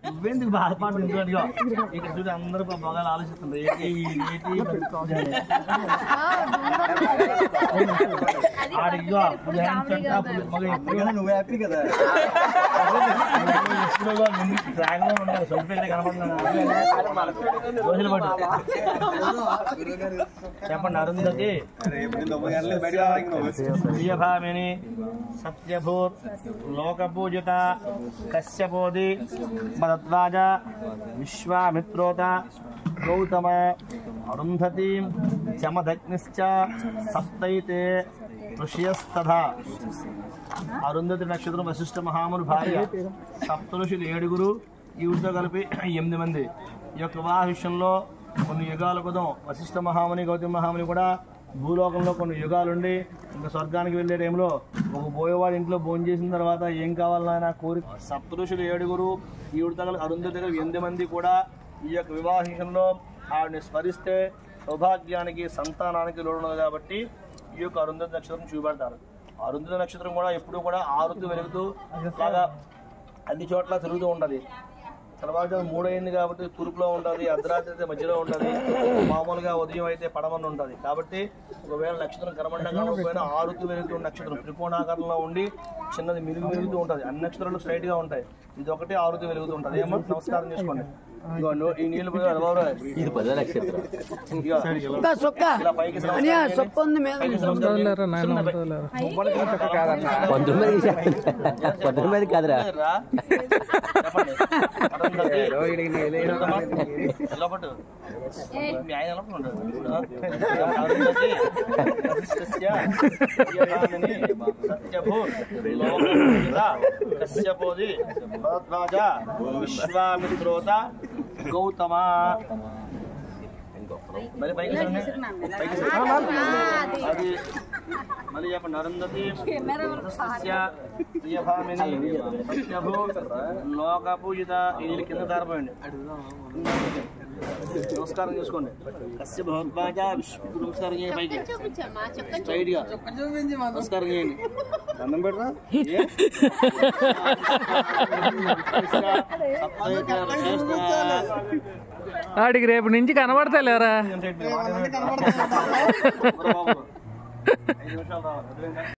నువ్వెందుకు బాధపడుతుంది ఇక్కడ చూసి అందరూ మగాలు ఆలోచిస్తుంది నువ్వు హ్యాపీ కదా చెప్పండి అరుంధతి ప్రియభామిని సత్యభూత్ లోకపూజిత కశ్యపోది మదద్వాజ విశ్వామిత్రోత గౌతమ అరుంధతి చమదగ్నిశ్చ సప్తైతే ఋషియస్తథా. అరుంధతి నక్షత్రం వశిష్ఠ మహాముని భార్య, సప్త ఋషులు 7 ఈవిడితో కలిపి 8 మంది. ఈ యొక్క వివాహ విషయంలో కొన్ని యుగాల క్రితం వశిష్ఠ మహాముని గౌతమ మహాముని కూడా భూలోకంలో కొన్ని యుగాలుండి ఇంకా స్వర్గానికి వెళ్ళే టైంలో ఒక బోయేవాడి ఇంట్లో భోజనం చేసిన తర్వాత ఏం కావాలన్నా కోరి సప్త ఋషులు 7 ఈవిడితో కలిపి అరుంధతి 8 మంది కూడా ఈ యొక్క వివాహ విషయంలో ఆవిడని స్మరిస్తే సౌభాగ్యానికి సంతానానికి లోడున్నది కాబట్టి ఈ యొక్క అరుంధతి నక్షత్రం చూపెడతారు. అరుంధతి నక్షత్రం కూడా ఎప్పుడు కూడా ఆరుతూ వెలుగుతూ బాగా అన్ని చోట్ల తిరుగుతూ ఉంటుంది. తర్వాత 3 అయింది కాబట్టి తూర్పులో ఉంటుంది, అర్ధరాత్రి అయితే మధ్యలో ఉంటుంది, మామూలుగా ఉదయం అయితే పడమని ఉంటుంది. కాబట్టి ఒకవేళ నక్షత్రం కర్మండంగా పోయినా ఆరుతూ వెలుగుతూ నక్షత్రం త్రికోణాకారంలో ఉండి చిన్నది మెరుగుతూ ఉంటుంది. అన్ని నక్షత్రాలు స్ట్రైట్ గా ఉంటాయి, ఇది ఒకటి ఆరుతూ వెలుగుతూ ఉంటుంది. ఏమో నమస్కారం చేసుకోండి. ఈ నీళ్ళు ఇది 10 నక్షత్రం కాదురా. కశ్యపోది భరద్వాజ విశ్వామిత్రోత గౌతమ. మరి పైకి అది మళ్ళీ చెప్పండి. అరుంధతి లోక పూజిత. ఇది కింద దారిపోయండి, నమస్కారం చేసుకోండి. కశ్య భరద్వాజ నమస్కారం చేయండి, పైకి స్ట్రైట్ గా నమస్కారం చేయండి. అన్నం పెడరా వాడికి రేపు నుంచి కనబడతా లేరా. 5 నిమిషాలు రావాలి.